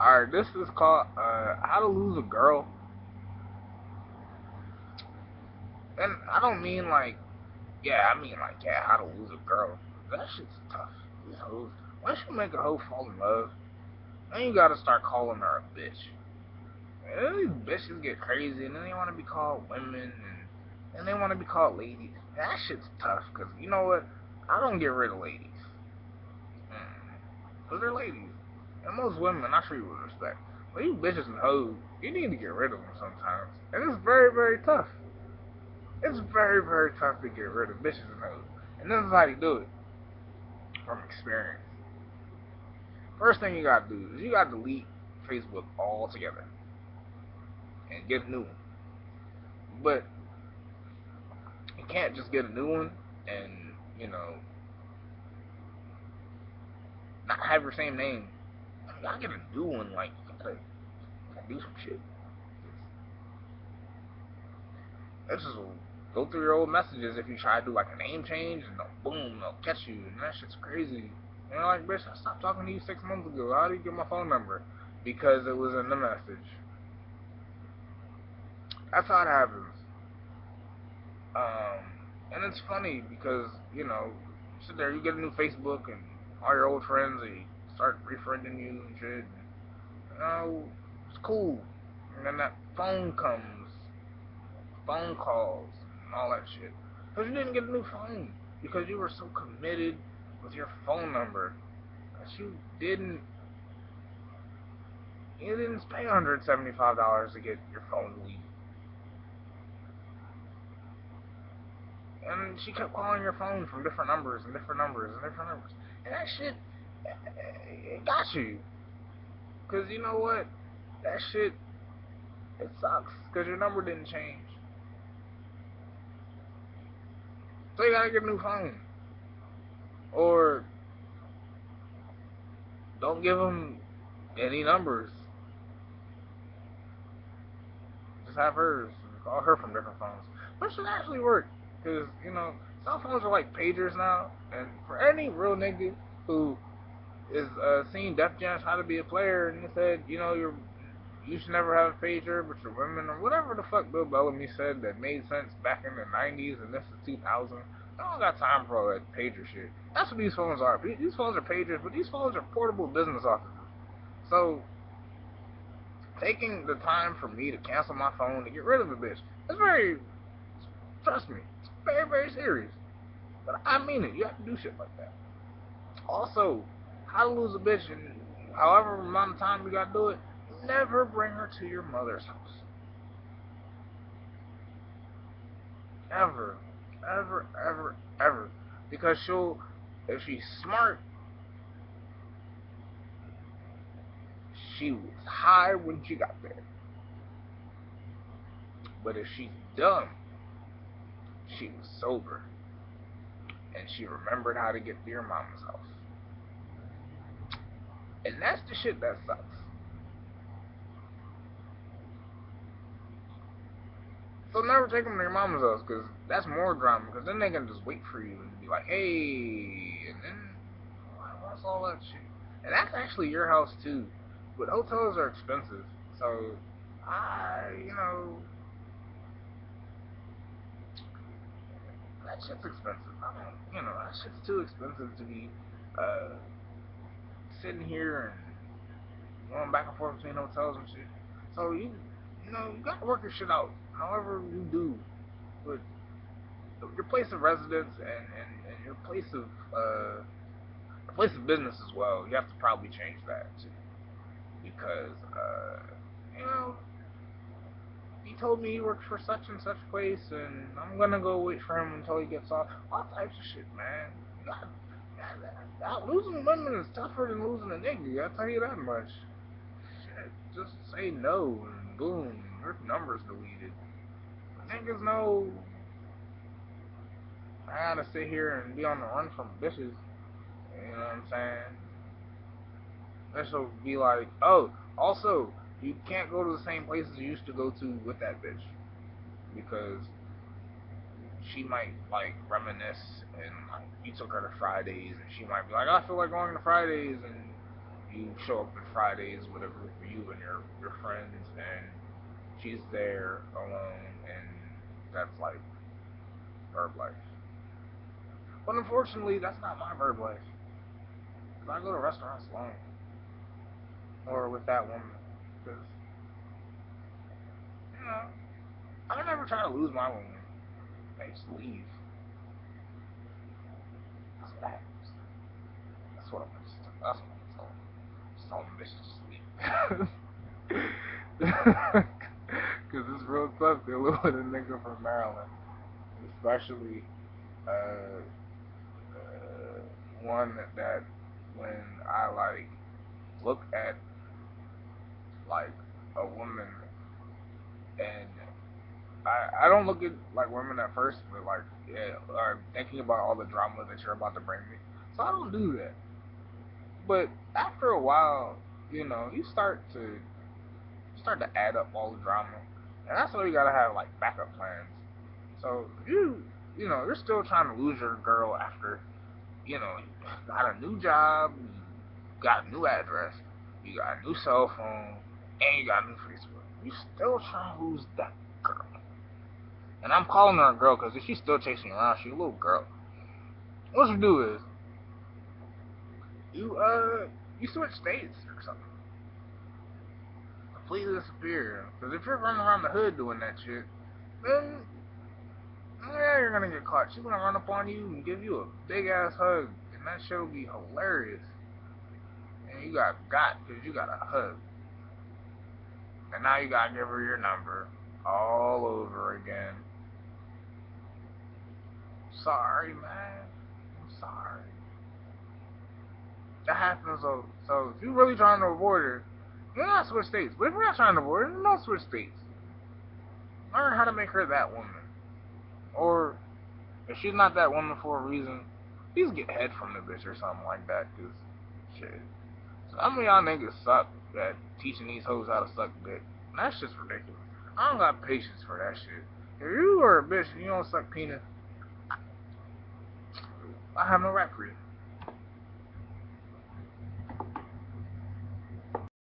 Alright, this is called How to Lose a Girl. And I don't mean like, yeah, I mean like, yeah, how to lose a girl. That shit's tough. These hoes, once you make a hoe fall in love, then you gotta start calling her a bitch. And then these bitches get crazy, and then they wanna be called women, and they wanna be called ladies. That shit's tough, cause you know what? I don't get rid of ladies. Cause they're ladies. And most women, I treat with respect. But you bitches and hoes, you need to get rid of them sometimes. And it's very, very tough. It's very, very tough to get rid of bitches and hoes. And this is how you do it from experience. First thing you gotta do is you gotta delete Facebook altogether and get a new one. But you can't just get a new one and, you know, not have your same name. You gotta get a new one, like, you gotta do some shit. This is go through your old messages if you try to do like a name change and boom, they'll catch you and that shit's crazy. And you're like, bitch, I stopped talking to you 6 months ago. How do you get my phone number? Because it was in the message. That's how it happens. Um, and it's funny because, you know, you sit there, you get a new Facebook and all your old friends, they start refriending you and shit. And, you know, it's cool. And then that phone comes, phone calls, and all that shit. Because you didn't get a new phone. Because you were so committed with your phone number that you didn't pay $175 to get your phone deleted. And she kept calling your phone from different numbers and different numbers and different numbers. And that shit, it got you. Because you know what? That shit, it sucks. Because your number didn't change. So you gotta get a new phone. Or don't give them any numbers. Just have hers. Call her from different phones. Which should actually work. Because, you know, cell phones are like pagers now. And for any real nigga who is seeing Def Jam's How to Be a Player and he said, you know, you should never have a pager, but you're women, or whatever the fuck Bill Bellamy said that made sense back in the 90s and this is 2000. I don't got time for all that pager shit. That's what these phones are. These phones are pagers, but these phones are portable business offices. So, taking the time for me to cancel my phone to get rid of a bitch, it's very, trust me, it's very, very serious. But I mean it. You have to do shit like that. Also, how to lose a bitch in however amount of time you gotta do it, never bring her to your mother's house. Ever. Ever, ever, ever. Because if she's smart, she was high when she got there. But if she's dumb, she was sober. And she remembered how to get to your mama's house. And that's the shit that sucks. So never take them to your mama's house, because that's more drama. Because then they can just wait for you and be like, hey, and then what's all that shit? And that's actually your house too. But hotels are expensive, so you know, that shit's expensive. I don't, you know, that shit's too expensive to be uh, sitting here and going back and forth between hotels and shit. So you know, you gotta work your shit out, however you do. But your place of residence and your place of business as well. You have to probably change that too, because you know, he told me he works for such and such place, and I'm gonna go wait for him until he gets off. All types of shit, man. Losing women is tougher than losing a nigga. I'll tell you that much. Shit, just say no, and boom, your number's deleted. Niggas know I gotta sit here and be on the run from bitches. You know what I'm saying? This will be like, oh, also, you can't go to the same places you used to go to with that bitch because she might like reminisce and like you took her to Fridays and she might be like, I feel like going to Fridays and you show up on Fridays with a group of you and your friends, and she's there alone, and that's like verb life. But unfortunately, that's not my verb life. 'Cause I go to restaurants alone or with that woman, because you know I never try to lose my woman. They just leave. That's what happens. That's what I'm just. That's what I'm telling. Just tell them bitches just leave. Because it's real tough dealing with a nigga from Maryland, especially uh, one that when I like look at like a woman and I don't look at like women at first, but like yeah, or thinking about all the drama that you're about to bring me. So I don't do that. But after a while, you start to add up all the drama, and that's why you gotta have like backup plans. So if you're still trying to lose your girl after you got a new job, you got a new address, you got a new cell phone, and you got a new Facebook. You still trying to lose that girl. And I'm calling her a girl because if she's still chasing you around, she's a little girl. What you do is you switch states or something. Completely disappear. Because if you're running around the hood doing that shit, then yeah, you're gonna get caught. She's gonna run up on you and give you a big ass hug, and that shit will be hilarious. And you got because you got a hug, and now you gotta give her your number all over again. Sorry, man. I'm sorry. That happens. So if you're really trying to avoid her, you're not switch states. But if you're not trying to avoid her, then don't switch states. Learn how to make her that woman. Or if she's not that woman for a reason, please get head from the bitch or something like that. Cause shit. Some of y'all niggas suck at teaching these hoes how to suck dick. And that's just ridiculous. I don't got patience for that shit. If you are a bitch and you don't suck penis, I have no rap for you.